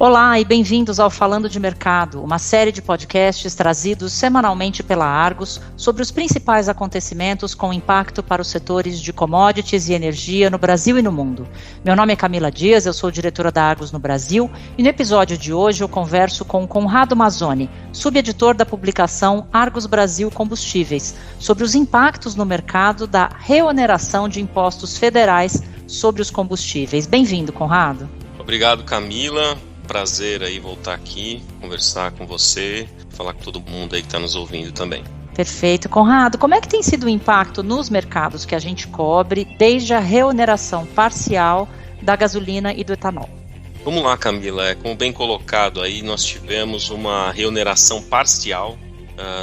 Olá e bem-vindos ao Falando de Mercado, uma série de podcasts trazidos semanalmente pela Argos sobre os principais acontecimentos com impacto para os setores de commodities e energia no Brasil e no mundo. Meu nome é Camila Dias, eu sou diretora da Argos no Brasil e no episódio de hoje eu converso com Conrado Mazzoni, subeditor da publicação Argos Brasil Combustíveis, sobre os impactos no mercado da reoneração de impostos federais sobre os combustíveis. Bem-vindo, Conrado. Obrigado, Camila. Prazer aí voltar aqui, conversar com você, falar com todo mundo aí que está nos ouvindo também. Perfeito. Conrado, como é que tem sido o impacto nos mercados que a gente cobre desde a reoneração parcial da gasolina e do etanol? Vamos lá, Camila. Como bem colocado aí, nós tivemos uma reoneração parcial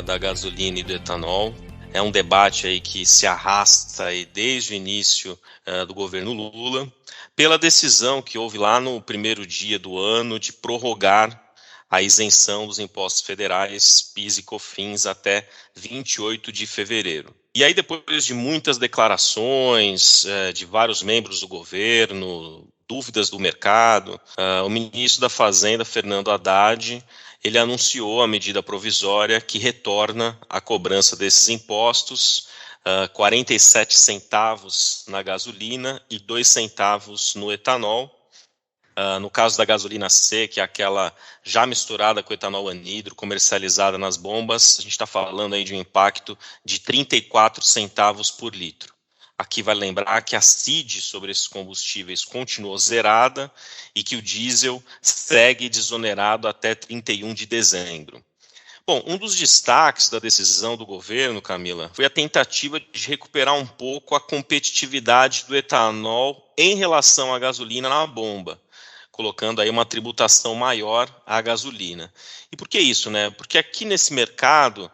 da gasolina e do etanol. É um debate aí que se arrasta aí desde o início do governo Lula, pela decisão que houve lá no primeiro dia do ano de prorrogar a isenção dos impostos federais, PIS e COFINS, até 28 de fevereiro. E aí, depois de muitas declarações de vários membros do governo, dúvidas do mercado, o ministro da Fazenda, Fernando Haddad, ele anunciou a medida provisória que retorna a cobrança desses impostos, 47 centavos na gasolina e 2 centavos no etanol. No caso da gasolina C, que é aquela já misturada com etanol anidro, comercializada nas bombas, a gente está falando aí de um impacto de 34 centavos por litro. Aqui vai lembrar que a CID sobre esses combustíveis continuou zerada e que o diesel segue desonerado até 31 de dezembro. Bom, um dos destaques da decisão do governo, Camila, foi a tentativa de recuperar um pouco a competitividade do etanol em relação à gasolina na bomba, colocando aí uma tributação maior à gasolina. E por que isso, né? Porque aqui nesse mercado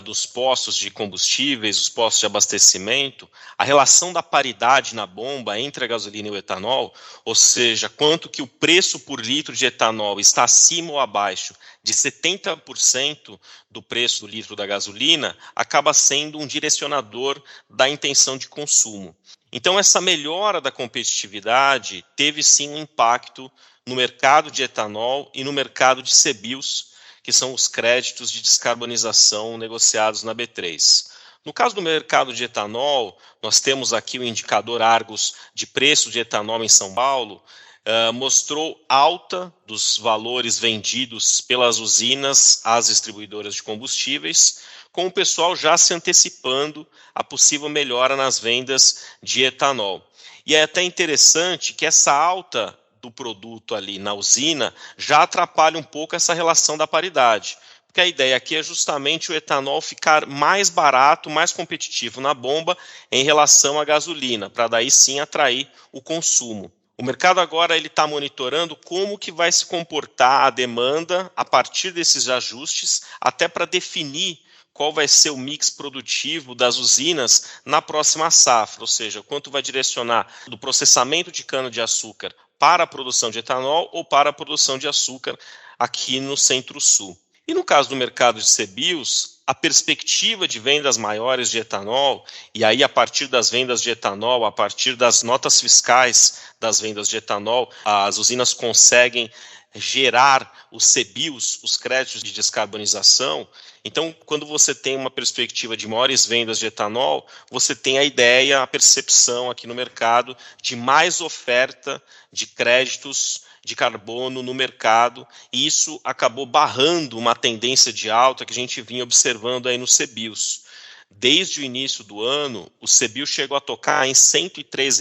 dos postos de combustíveis, os postos de abastecimento, a relação da paridade na bomba entre a gasolina e o etanol, ou seja, quanto que o preço por litro de etanol está acima ou abaixo de 70% do preço do litro da gasolina, acaba sendo um direcionador da intenção de consumo. Então, essa melhora da competitividade teve sim um impacto no mercado de etanol e no mercado de CBIOS, que são os créditos de descarbonização negociados na B3. No caso do mercado de etanol, nós temos aqui o indicador Argos de preço de etanol em São Paulo, mostrou alta dos valores vendidos pelas usinas às distribuidoras de combustíveis, com o pessoal já se antecipando a possível melhora nas vendas de etanol. E é até interessante que essa alta do produto ali na usina já atrapalha um pouco essa relação da paridade. Porque a ideia aqui é justamente o etanol ficar mais barato, mais competitivo na bomba em relação à gasolina, para daí sim atrair o consumo. O mercado agora ele está monitorando como que vai se comportar a demanda a partir desses ajustes, até para definir qual vai ser o mix produtivo das usinas na próxima safra, ou seja, quanto vai direcionar do processamento de cana-de-açúcar para a produção de etanol ou para a produção de açúcar aqui no Centro-Sul. E no caso do mercado de CBIOS, a perspectiva de vendas maiores de etanol, e aí a partir das vendas de etanol, a partir das notas fiscais das vendas de etanol, as usinas conseguem gerar os CBIOS, os créditos de descarbonização. Então, quando você tem uma perspectiva de maiores vendas de etanol, você tem a ideia, a percepção aqui no mercado de mais oferta de créditos de carbono no mercado, e isso acabou barrando uma tendência de alta que a gente vinha observando aí no CBIOS. Desde o início do ano, o CBIOS chegou a tocar em R$ 103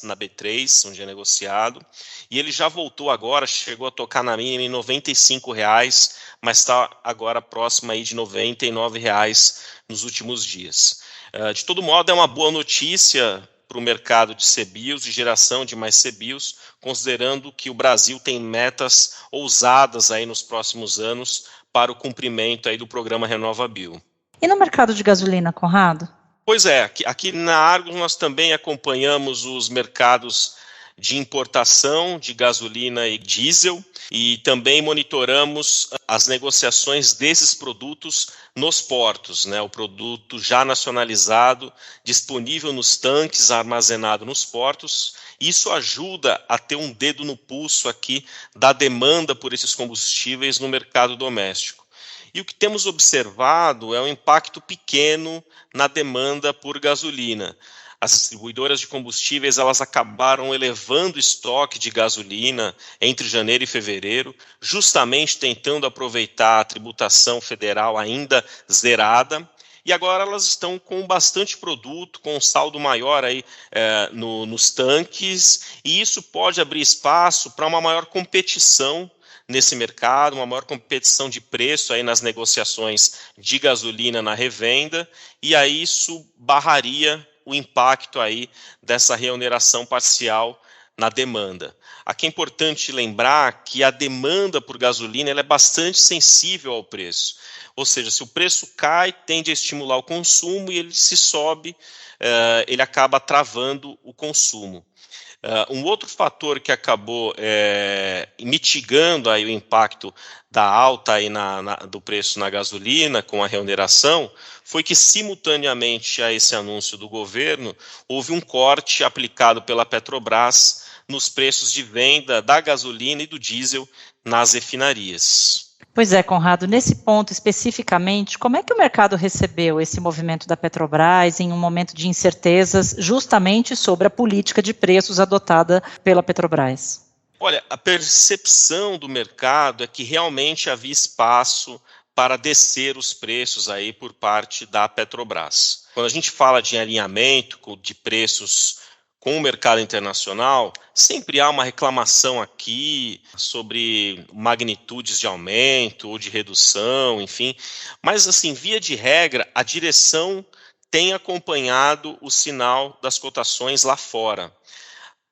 na B3, onde é negociado, e ele já voltou agora, chegou a tocar na mínima em R$ 95, mas está agora próximo aí de R$ 99 nos últimos dias. De todo modo, é uma boa notícia para o mercado de CBIOS, de geração de mais CBIOS, considerando que o Brasil tem metas ousadas aí nos próximos anos para o cumprimento aí do programa RenovaBio. E no mercado de gasolina, Conrado? Pois é, aqui na Argos nós também acompanhamos os mercados de importação de gasolina e diesel e também monitoramos as negociações desses produtos nos portos, né? O produto já nacionalizado, disponível nos tanques, armazenado nos portos. Isso ajuda a ter um dedo no pulso aqui da demanda por esses combustíveis no mercado doméstico. E o que temos observado é um impacto pequeno na demanda por gasolina. As distribuidoras de combustíveis elas acabaram elevando o estoque de gasolina entre janeiro e fevereiro, justamente tentando aproveitar a tributação federal ainda zerada. E agora elas estão com bastante produto, com um saldo maior aí, nos tanques, e isso pode abrir espaço para uma maior competição nesse mercado, uma maior competição de preço aí nas negociações de gasolina na revenda, e aí isso barraria o impacto aí dessa reoneração parcial na demanda. Aqui é importante lembrar que a demanda por gasolina ela é bastante sensível ao preço. Ou seja, se o preço cai, tende a estimular o consumo e ele se sobe, ele acaba travando o consumo. Um outro fator que acabou mitigando aí o impacto da alta aí do preço na gasolina com a reoneração foi que, simultaneamente a esse anúncio do governo, houve um corte aplicado pela Petrobras nos preços de venda da gasolina e do diesel nas refinarias. Pois é, Conrado, nesse ponto especificamente, como é que o mercado recebeu esse movimento da Petrobras em um momento de incertezas justamente sobre a política de preços adotada pela Petrobras? Olha, a percepção do mercado é que realmente havia espaço para descer os preços aí por parte da Petrobras. Quando a gente fala de alinhamento de preços com o mercado internacional, sempre há uma reclamação aqui sobre magnitudes de aumento ou de redução, enfim. Mas, assim, via de regra, a direção tem acompanhado o sinal das cotações lá fora.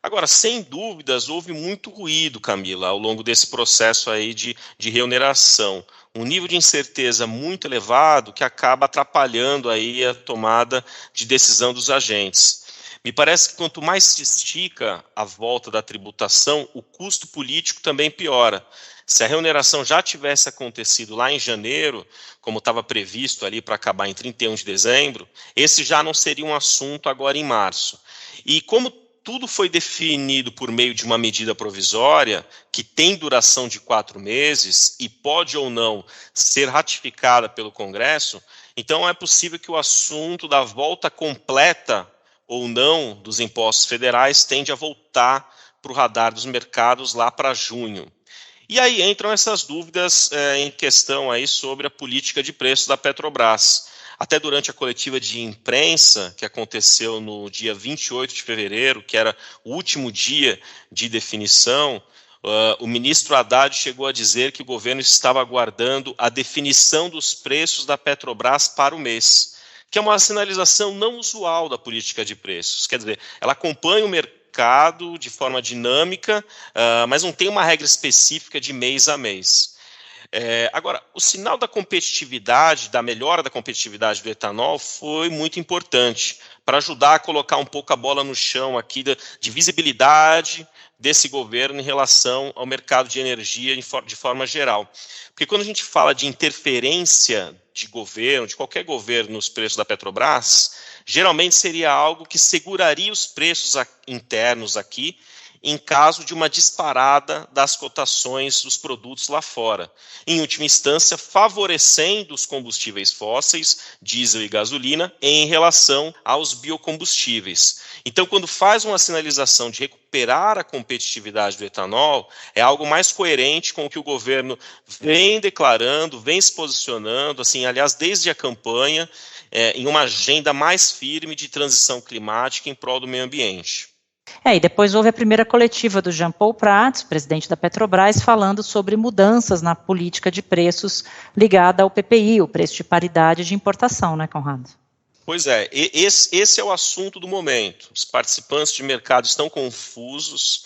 Agora, sem dúvidas, houve muito ruído, Camila, ao longo desse processo aí de reoneração. Um nível de incerteza muito elevado que acaba atrapalhando aí a tomada de decisão dos agentes. Me parece que quanto mais se estica a volta da tributação, o custo político também piora. Se a reoneração já tivesse acontecido lá em janeiro, como estava previsto ali para acabar em 31 de dezembro, esse já não seria um assunto agora em março. E como tudo foi definido por meio de uma medida provisória, que tem duração de 4 meses e pode ou não ser ratificada pelo Congresso, então é possível que o assunto da volta completa ou não dos impostos federais tende a voltar para o radar dos mercados lá para junho. E aí entram essas dúvidas em questão aí sobre a política de preços da Petrobras. Até durante a coletiva de imprensa, que aconteceu no dia 28 de fevereiro, que era o último dia de definição, o ministro Haddad chegou a dizer que o governo estava aguardando a definição dos preços da Petrobras para o mês, que é uma sinalização não usual da política de preços. Quer dizer, ela acompanha o mercado de forma dinâmica, mas não tem uma regra específica de mês a mês. Agora, o sinal da competitividade, da melhora da competitividade do etanol foi muito importante para ajudar a colocar um pouco a bola no chão aqui de visibilidade desse governo em relação ao mercado de energia de forma geral. Porque quando a gente fala de interferência de governo, de qualquer governo nos preços da Petrobras, geralmente seria algo que seguraria os preços internos aqui em caso de uma disparada das cotações dos produtos lá fora. Em última instância, favorecendo os combustíveis fósseis, diesel e gasolina, em relação aos biocombustíveis. Então, quando faz uma sinalização de recuperar a competitividade do etanol, é algo mais coerente com o que o governo vem declarando, vem se posicionando, assim, aliás, desde a campanha, em uma agenda mais firme de transição climática em prol do meio ambiente. E depois houve a primeira coletiva do Jean Paul Prats, presidente da Petrobras, falando sobre mudanças na política de preços ligada ao PPI, o preço de paridade de importação, né, Conrado? Pois é, esse é o assunto do momento. Os participantes de mercado estão confusos.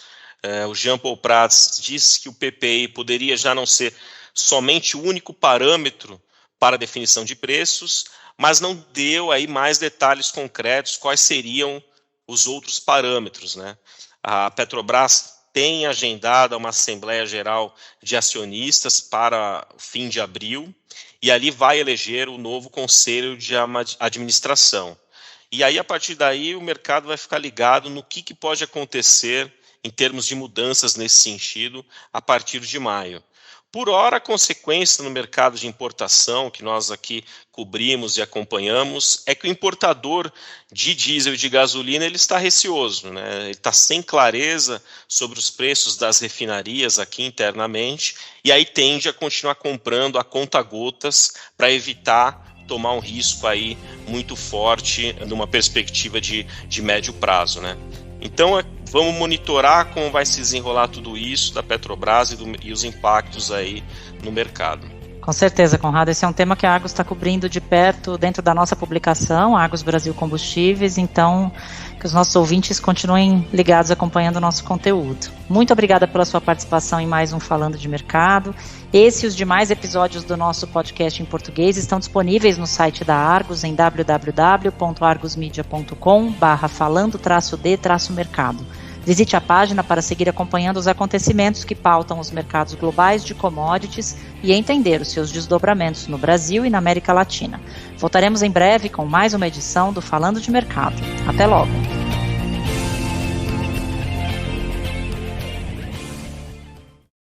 O Jean Paul Prats disse que o PPI poderia já não ser somente o único parâmetro para a definição de preços, mas não deu aí mais detalhes concretos quais seriam os outros parâmetros, né? A Petrobras tem agendada uma Assembleia Geral de Acionistas para o fim de abril, e ali vai eleger o novo Conselho de Administração. E aí, a partir daí, o mercado vai ficar ligado no que pode acontecer em termos de mudanças nesse sentido a partir de maio. Por hora, a consequência no mercado de importação, que nós aqui cobrimos e acompanhamos, é que o importador de diesel e de gasolina ele está receoso, né? Ele está sem clareza sobre os preços das refinarias aqui internamente, e aí tende a continuar comprando a conta-gotas para evitar tomar um risco aí muito forte numa perspectiva de médio prazo, né? Então, vamos monitorar como vai se desenrolar tudo isso da Petrobras e os impactos aí no mercado. Com certeza, Conrado, esse é um tema que a Argos está cobrindo de perto dentro da nossa publicação, Argos Brasil Combustíveis, então que os nossos ouvintes continuem ligados acompanhando o nosso conteúdo. Muito obrigada pela sua participação em mais um Falando de Mercado. Esse e os demais episódios do nosso podcast em português estão disponíveis no site da Argos em www.argosmedia.com/falando-d-mercado. Visite a página para seguir acompanhando os acontecimentos que pautam os mercados globais de commodities e entender os seus desdobramentos no Brasil e na América Latina. Voltaremos em breve com mais uma edição do Falando de Mercado. Até logo!